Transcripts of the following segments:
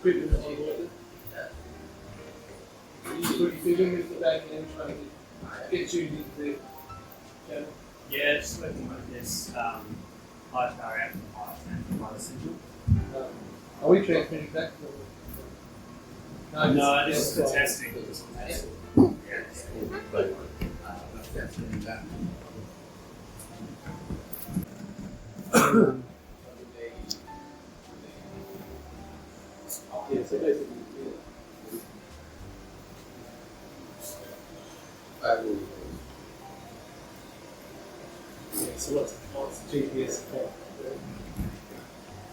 equipment on board. You feeling with the back and trying to get tuned into the channel? Yeah, just working with this high power amplifier essential. Are we transmitting back? No, this is for testing. Yeah, so basically, so what's the GPS support?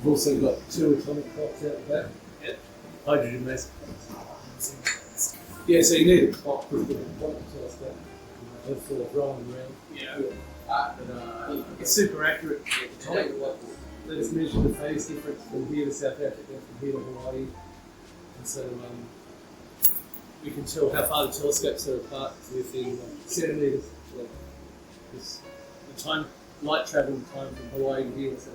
We've also got 2 atomic clocks out the back. Yep. Hydrogen mass clocks. Yeah, so you need a clock with the quantum telescope. That's sort of rolling around. Yeah. But, it's super accurate. Atomic clock. Let us measure the phase difference from here to South Africa, from here to Hawaii. And so we can tell how far the telescopes are apart within centimetres. Like this, the time, light travel time from Hawaii to here. So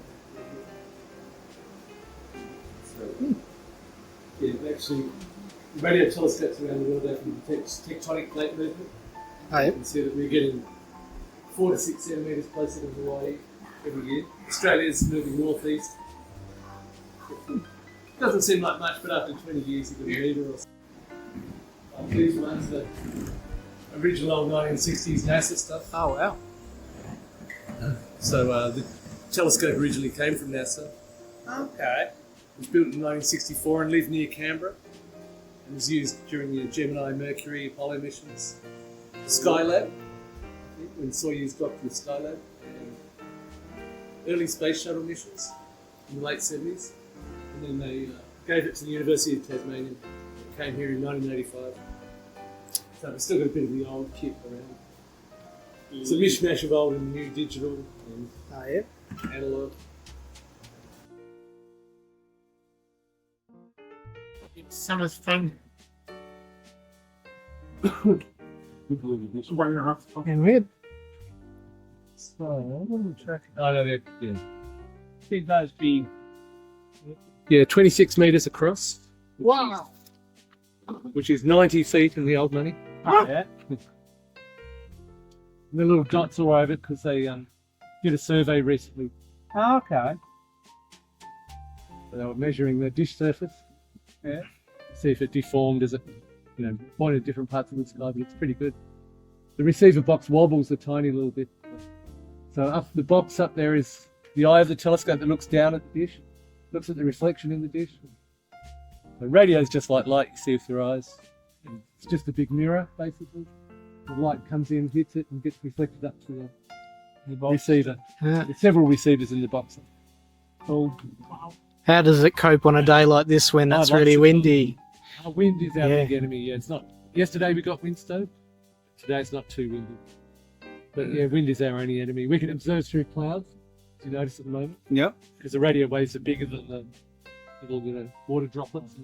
yeah, actually, radio telescopes around the world, they can detect tectonic plate movement. Oh, yep. You can see that we're getting 4 to 6 centimetres closer to Hawaii every year. Australia's moving northeast. Doesn't seem like much, but after 20 years, you've got a metre or something. These ones, the original old 1960s NASA stuff. Oh, wow. So the telescope originally came from NASA. Okay. It was built in 1964 and lived near Canberra. And was used during the Gemini, Mercury, Apollo missions. Skylab, I think, when Soyuz docked with Skylab. And early space shuttle missions in the late 70s. And then they gave it to the University of Tasmania. It came here in 1985. So it's still got a bit of the old kit around. It's a mishmash of old and new, digital and Oh, yep. analog. Summer's fun. And weird. So, what are we tracking? Oh, no, yeah. Think those be Yeah, 26 metres across, Wow. which is 90 feet in the old money. yeah. And the little dots all over it because they did a survey recently. Okay. So they were measuring the dish surface. Yeah. See if it deformed as it, pointed at different parts of the sky, but it's pretty good. The receiver box wobbles a tiny little bit. So up the box up there is the eye of the telescope that looks down at the dish, looks at the reflection in the dish. The radio is just like light you see with your eyes. It's just a big mirror, basically. The light comes in, hits it, and gets reflected up to the receiver. Yeah. There's several receivers in the box. Cool. How does it cope on a day like this when it's lots really of windy? Wind is our Yeah. big enemy. Yeah, it's not. Yesterday we got wind stow. Today it's not too windy. But yeah, wind is our only enemy. We can observe through clouds, as you notice at the moment, Yep. because the radio waves are bigger than the little water droplets.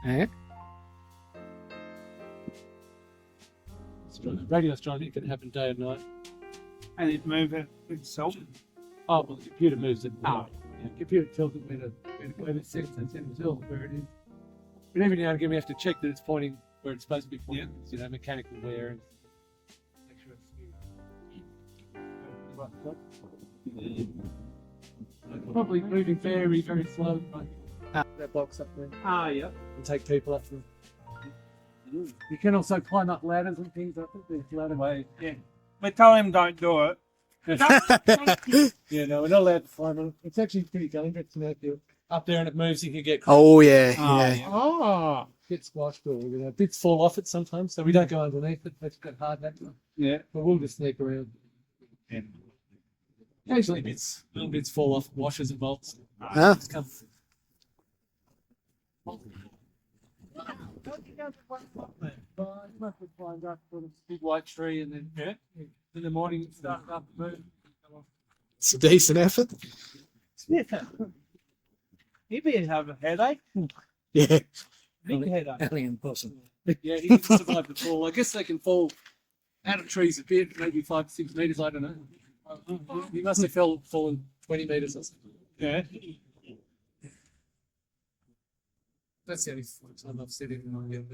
Yeah. Radio astronomy can happen day and night. And it moves itself. Oh, well, the computer moves it. Oh. Yeah, the computer tells it when it's set, so it tells where it is. But every now and again we have to check that it's pointing where it's supposed to be pointing. Yeah. Mechanical wear and make sure it's probably moving very, very slow. Right? That box up there Yeah. and take people up there. You can also climb up ladders and things. I think there's ladder ways. Yeah. We tell him don't do it. Yeah, no, we're not allowed to climb it. It's actually pretty dangerous. If you're up there and it moves, you can get Oh, yeah. Oh. get squashed or bits fall off it sometimes, so we don't go underneath it. That's a bit hard that time. Yeah. But we'll just sneak around. Yeah. Occasionally little bits fall off washers and bolts. Huh? It's come. Must have climbed up for this big white tree and then in the morning it started up to move. It's a decent effort. Yeah. Maybe have a headache. Yeah. Big headache. Alien possum. Yeah, he didn't survive the fall. I guess they can fall out of trees a bit, maybe 5 to 6 metres, I don't know. He must have fallen 20 metres or something. Yeah. That's the only time I've seen it on the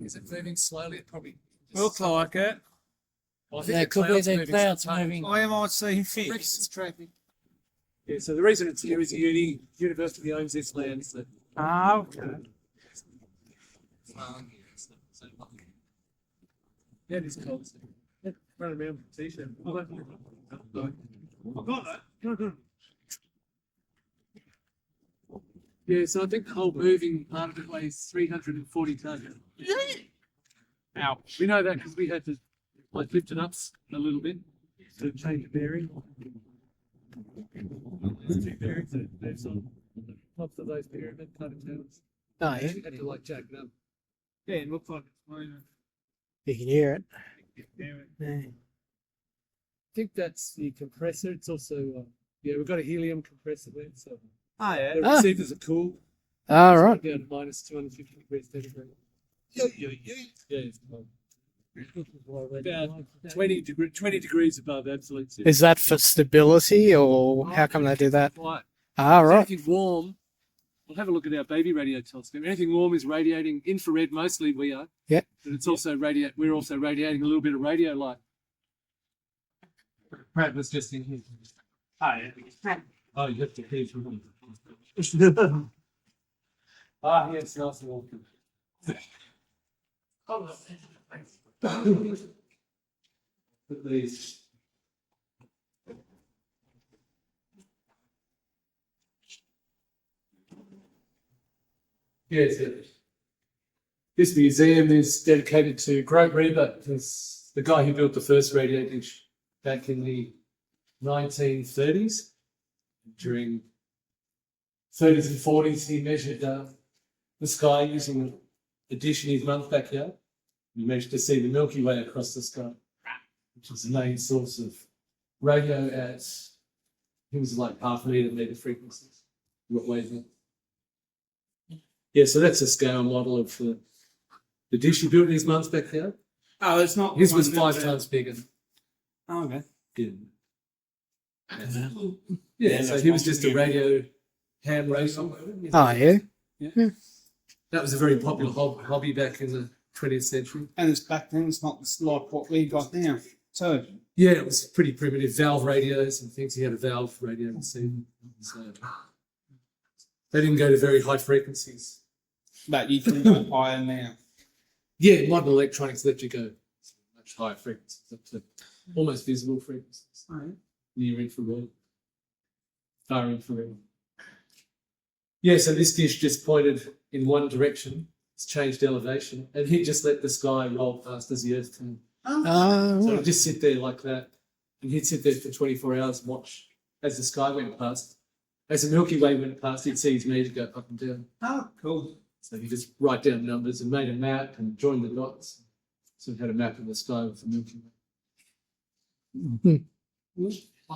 Is it moving slowly? It probably Look like it. I think There the could be the moving clouds so much. moving. I might see It's fish. traffic. Yeah, so the reason it's here is university owns this land. So, Ah, okay. yeah, it is cold. Yeah, run around with a t-shirt. I got that. Yeah, so I think the whole moving part of it weighs 340 tons. Ouch. We know that because we had to lift it up a little bit to change the bearing. There's two bearings that moves on the tops of those pyramid kind of towers. Oh, yeah. We had to jack it up. Yeah, it looks like it's moving. You can hear it. Yeah. Yeah. I think that's the compressor. It's also, we've got a helium compressor there, so Oh, yeah. the Ah. receivers are cool. All right. Down to minus 250 degrees centigrade. Yeah. Yeah, it's cold. About 20 degrees above absolute zero. Is that for stability, or how come they do that? Quiet. All right. Anything warm, we'll have a look at our baby radio telescope. Anything warm is radiating infrared, mostly we are. Yeah. But it's also we're also radiating a little bit of radio light. Brad was just in here. Oh, yeah. Oh, you have to pay for him. Ah, yes, nice and warm. At least. Yes, this museum is dedicated to Grote Reber, who's the guy who built the first radio dish back in the 1930s. During 30s and 40s, he measured the sky using a dish in his mum's backyard. He managed to see the Milky Way across the sky, which is the main source of radio at things like half meter frequencies. What wavelength? Yeah, so that's a scale model of the dish he built in his mum's backyard. Oh, it's not. His was one 5 that- times bigger. Oh, okay. Yeah. Yeah, so he was just a radio ham racer. Oh, yeah. That was a very popular hobby back in the 20th century. And it's back then, it's not like what we got now. So, Yeah, it was pretty primitive. Valve radios and things. He had a valve radio receiver. So they didn't go to very high frequencies. but you can go higher now. Yeah, modern electronics let you go much higher frequencies, up to almost visible frequencies. Near infrared, far infrared. Yeah, so this dish just pointed in one direction. It's changed elevation, and he just let the sky roll past as the Earth turned. Oh, So he'd just sit there like that, and he'd sit there for 24 hours and watch as the sky went past. As the Milky Way went past, he'd see his meter go up and down. Oh, cool. So he'd just write down numbers and made a map and joined the dots. So he had a map of the sky with the Milky Way.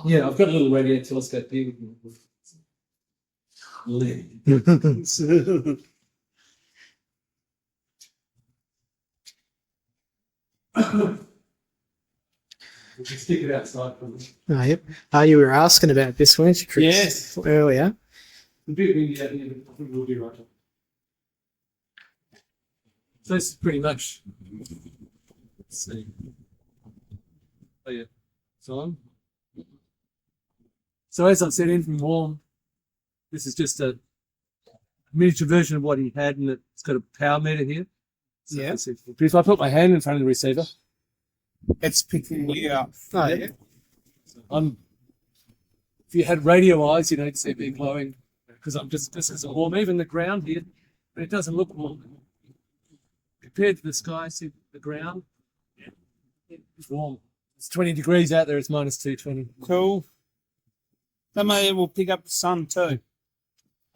Yeah, I've got a little radio telescope here. We can stick it outside for them. oh, yep. Oh, you were asking about this, weren't you, Chris? Yes. Earlier. A bit windy out here, but I think we'll be right. So this is pretty much. Let's see. Oh yeah, it's on. So as I said, anything warm. This is just a miniature version of what he had, and it's got a power meter here. So Yeah. if I put my hand in front of the receiver, It's picking you up. Oh, yeah. if you had radio eyes, you don't see me glowing because this isn't warm. Even the ground here, but it doesn't look warm compared to the sky. See the ground, it's warm. It's 20 degrees out there. It's minus 220. Cool. That may will pick up the sun too.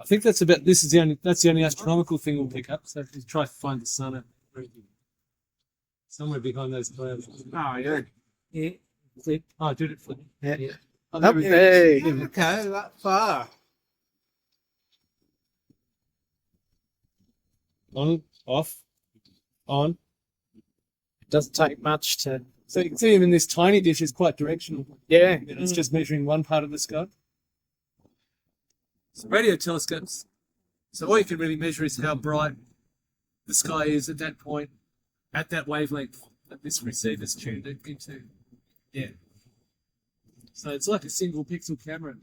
I think that's the only astronomical thing we'll pick up. So if you try to find the sun out somewhere behind those clouds. Oh, yeah. Yeah. Flip. Oh, I did it flip. Yeah. Oh, Up, there we go. hey. Okay, that far. On, off, on. It doesn't take much to. So you can see even this tiny dish is quite directional. Yeah. It's just measuring one part of the sky. So radio telescopes So all you can really measure is how bright the sky is at that point, at that wavelength that this receiver's tuned it into. Yeah. So it's like a single pixel camera.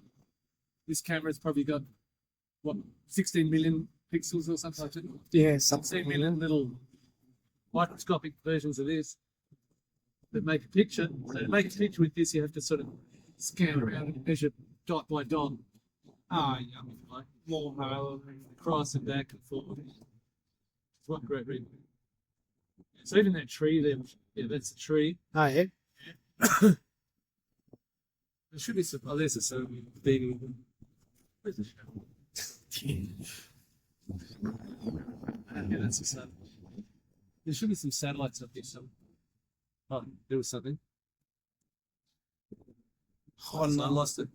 This camera's probably got, what, 16 million pixels or something like that? Yeah, 16 million little microscopic versions of this that make a picture. So to make a picture with this, you have to sort of scan around and measure dot by dot. Ah, yeah. Like More hollow. across and back and forward. It's what Grote Reber. So even that tree there, yeah, that's a tree. Oh, yeah. There should be some. Oh, there's a sun beaming. Where's the show? Yeah, that's the sun. There should be some satellites up here. Oh, there was something. Oh, no, I lost it.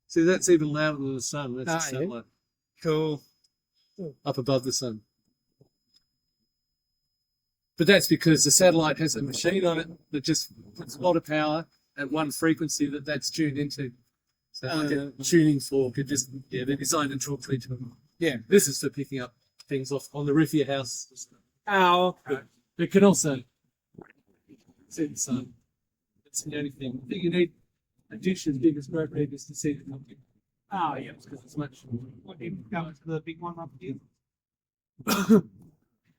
See, that's even louder than the sun. That's Ah, a yeah. satellite Cool. up above the sun. But that's because the satellite has a machine on it that just puts a lot of power at one frequency that's tuned into. So like a tuning fork, it just, yeah, they're designed to talk to each other. Yeah. This is for picking up things off on the roof of your house. Ow. But it can also see the sun. That's the only thing. I think you need a dish as big as Grote Reber's to see the company. Oh, yeah. Because it's much. What do you go to the big one up here?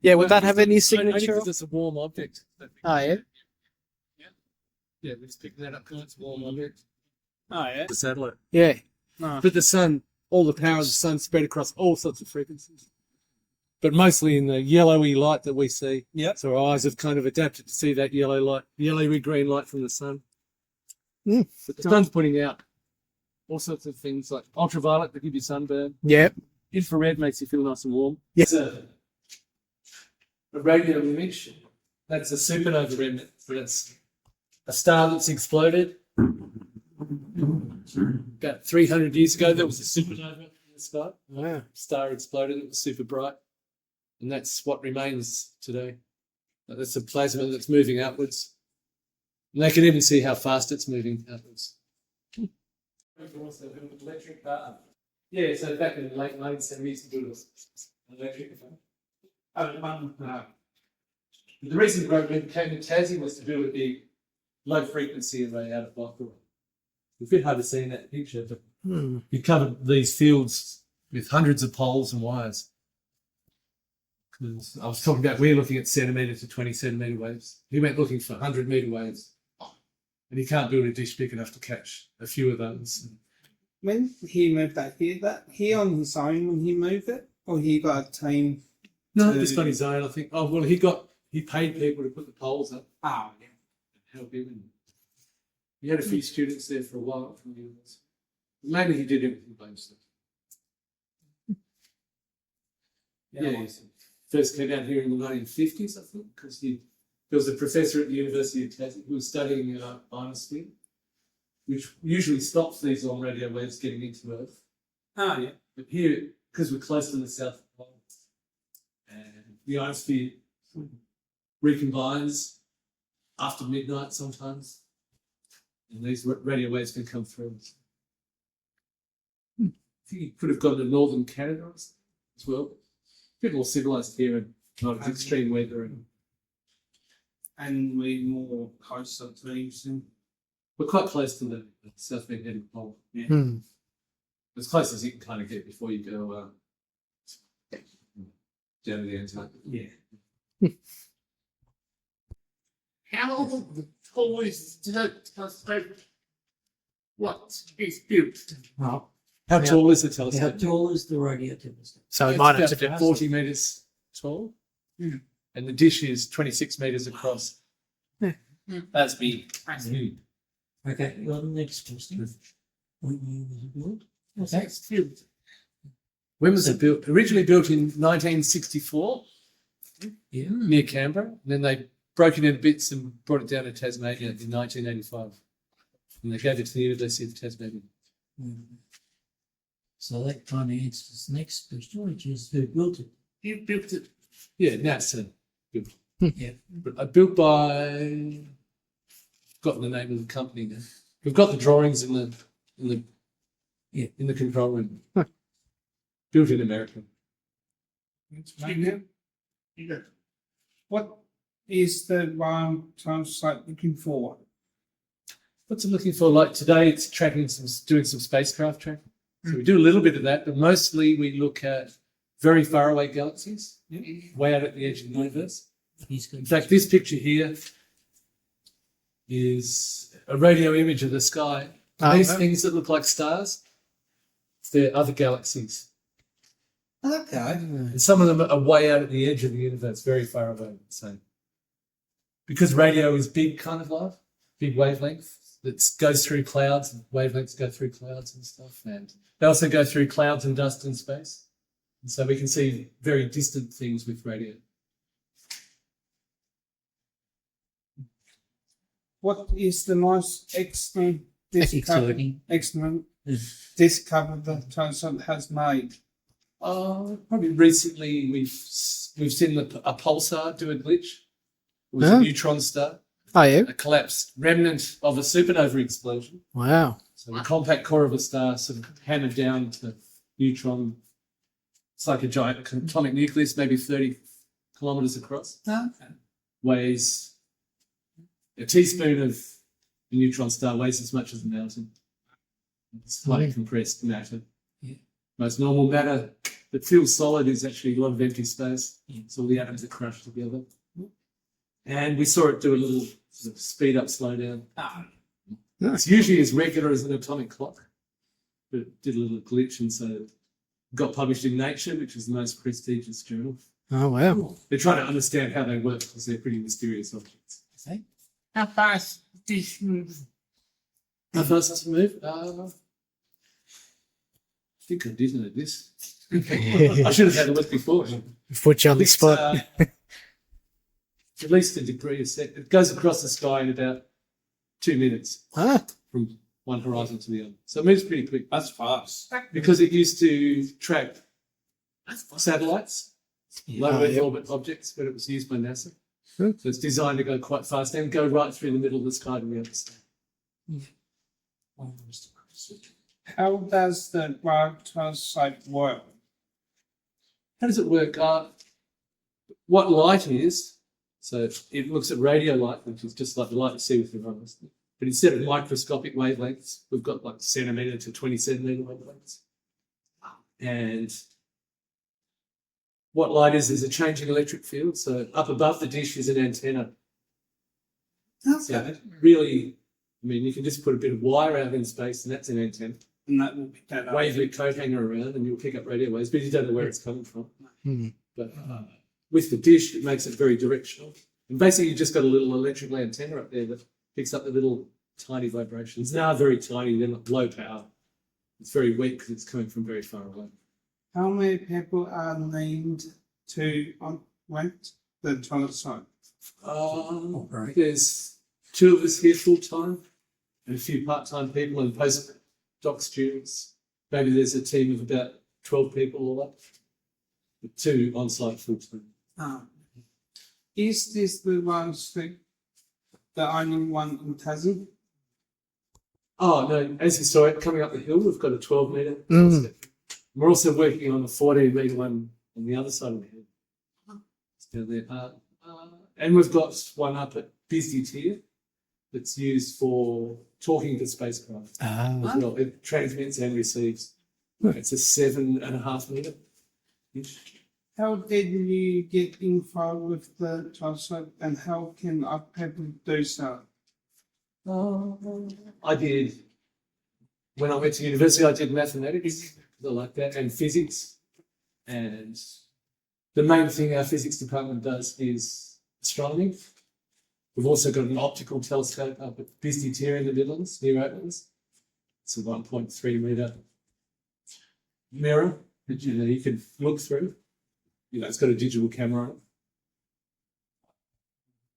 Yeah, would that have any Only signature? because it's a warm object. Oh, yeah. Yeah, let's pick that up because it's a warm object. Oh, yeah. The satellite. Yeah. No. But the sun, all the power of the sun spread across all sorts of frequencies. But mostly in the yellowy light that we see. Yep. So our eyes have kind of adapted to see that yellow light, yellowy green light from the sun. Mm. But the sun's putting out all sorts of things like ultraviolet that give you sunburn. Yeah. Infrared makes you feel nice and warm. Yeah. It's a radio image. That's a supernova remnant. So that's a star that's exploded. About 300 years ago, there was a supernova in the sky. Wow. Star exploded, it was super bright. And that's what remains today. That's a plasma that's moving outwards. And they can even see how fast it's moving outwards. Electric car. Yeah, so back in the late 1970s, they built an electric car. The reason Grote Reber came to Tassie was to build a big low frequency array out of Block. It's a bit hard to see in that picture, but he covered these fields with hundreds of poles and wires. Because I was talking about, we're looking at centimetre to 20 centimetre waves. He went looking for 100 metre waves. And he can't build a dish big enough to catch a few of those. When he moved that he on his own when he moved it? Or he got a team? No, just on his own, I think. Oh, well, he paid people to put the poles up Oh, yeah. and help him. And he had a few students there for a while from the university. Mainly he did everything by himself. Yeah, he first came down here in the 1950s, I think, because there was a professor at the University of Tassie who was studying ionosphere, which usually stops these long radio waves getting into Earth. Oh, yeah. But here, because we're close to the South Pole, and the ionosphere recombines after midnight sometimes, and these radio waves can come through. I think he could have gone to northern Canada as well. A bit more civilized here and not as extreme weather. And we're more closer to him. We're quite close to the South Magnetic Pole. Yeah. Hmm. As close as you can kind of get before you go down to the Antarctic. Yeah. How tall is the telescope? What is built? How tall is the How telescope? tall is the radio telescope? So it It's might have to about be 40 metres tall. And the dish is 26 metres across. That's big. That's huge. Okay, you got the next question. When you was built? Okay. Built. When was it built? Originally built in 1964 Yeah. near Canberra. And then they broke it into bits and brought it down to Tasmania in 1985. And they gave it to the University of Tasmania. So that kind of answers the next question, which is who built it? You built it? Yeah, NASA built it. Yeah. But built by, forgotten the name of the company now. We've got the drawings in in the control room. Built in America. What is the wild translate looking for? What's it looking for? Like today, it's doing some spacecraft tracking. So we do a little bit of that, but mostly we look at very far away galaxies, way out at the edge of the universe. In fact, this picture here is a radio image of the sky. These things that look like stars, they're other galaxies. Okay. And some of them are way out at the edge of the universe, very far away. So, because radio is big kind of light, big wavelength that goes through clouds, and wavelengths go through clouds and stuff. And they also go through clouds and dust in space. And so we can see very distant things with radio. What is the most excellent discovery the telescope has made? Probably recently we've seen a pulsar do a glitch. It was a neutron star. Oh, yeah. A collapsed remnant of a supernova explosion. Wow. So the compact core of a star sort of hammered down to neutron. It's like a giant atomic nucleus, maybe 30 kilometres across. Okay. Weighs a teaspoon of a neutron star weighs as much as a mountain. It's highly compressed matter. Yeah. Most normal matter that feels solid is actually a lot of empty space. So all the atoms are crushed together. And we saw it do a little sort of speed up, slow down. It's usually as regular as an atomic clock, but it did a little glitch, and so it got published in Nature, which is the most prestigious journal. Oh, wow. They're trying to understand how they work because they're pretty mysterious objects. How fast this move? How fast does it move? I think I did know this. I should have had a look before. Put you on the spot. At least a degree a second. It goes across the sky in about 2 minutes from one horizon to the other. So it moves pretty quick. That's fast. Because it used to track satellites, low Earth orbit objects, when it was used by NASA. So it's designed to go quite fast and go right through the middle of the sky to the other side. How does the wild telescope work? How does it work? What light is, so it looks at radio light, which is just like the light you see with your eyes. But instead of microscopic wavelengths, we've got like centimetre to 20 centimetre wavelengths. And what light is a changing electric field. So up above the dish is an antenna. Okay. So really, I mean, you can just put a bit of wire out in space and that's an antenna. And that will pick that up. Wave your coat hanger around and you'll pick up radio waves, but you don't know where it's coming from. But with the dish, it makes it very directional. And basically, you just got a little electrical antenna up there that picks up the little tiny vibrations. They are very tiny, they're not low power. It's very weak because it's coming from very far away. How many people are named to rent the telescope? There's 2 of us here full time and a few part-time people and postdoc students. Maybe there's a team of about 12 people all up, with 2 on-site full time. Is this the only one in Tassie? Oh, no, as you saw it coming up the hill, we've got a 12-metre. We're also working on a 14-metre one on the other side of the hill. It's down there. And we've got one up at Busy Tier that's used for talking to spacecraft as well. It transmits and receives. It's a 7.5 metre inch. How did you get involved with the telescope and how can other people do so? I did, when I went to university, I did mathematics, I like that, and physics. And the main thing our physics department does is astronomy. We've also got an optical telescope up at Busy Tier in the Midlands, near Oatlands. It's a 1.3 metre mirror that you can look through. It's got a digital camera on it.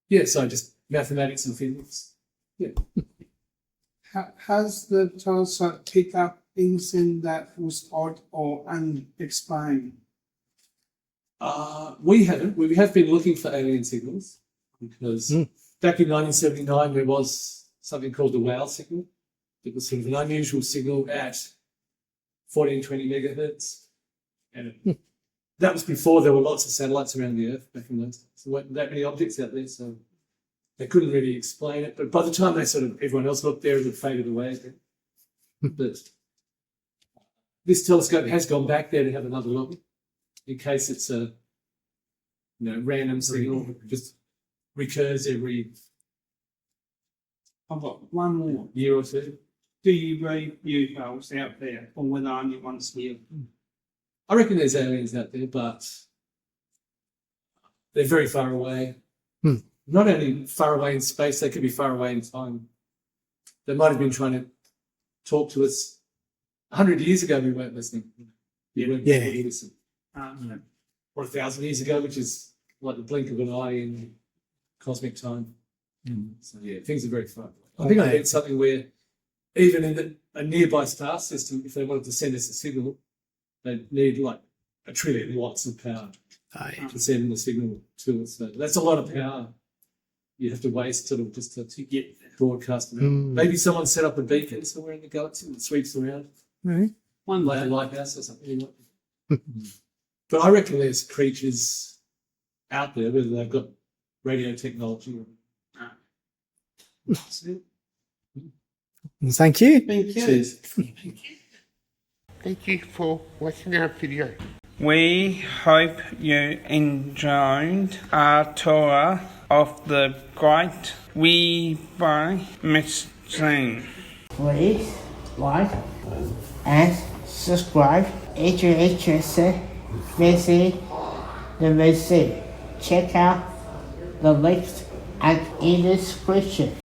Yeah, so just mathematics and physics. Yeah. Has the telescope picked up anything that was odd or unexplained? We haven't. We have been looking for alien signals because back in 1979 there was something called the WOW signal. It was sort of an unusual signal at 14, 20 megahertz. And that was before there were lots of satellites around the Earth back in those days. There weren't that many objects out there, so they couldn't really explain it. But by the time everyone else looked there, it had faded away again. But this telescope has gone back there to have another look in case it's a random signal that just recurs every I've got one more. year or two. Do you read UFOs out there, or were they only once a year? I reckon there's aliens out there, but they're very far away. Not only far away in space, they could be far away in time. They might have been trying to talk to us 100 years ago. We weren't listening. We weren't able to listen. Or 1,000 years ago, which is like the blink of an eye in cosmic time. So yeah, things are very far away. I think I read something where even in a nearby star system, if they wanted to send us a signal, they'd need like 1 trillion watts of power to send the signal to us. So that's a lot of power you have to waste just to get broadcast. Maybe someone set up a beacon somewhere in the galaxy that sweeps around. One like a lighthouse or something. But I reckon there's creatures out there, whether they've got radio technology or Thank you. Thank you. Cheers. Thank you for watching our video. We hope you enjoyed our tour of the Great Reber machine. Please like and subscribe. If you're interested, visit the museum. Check out the links in the description.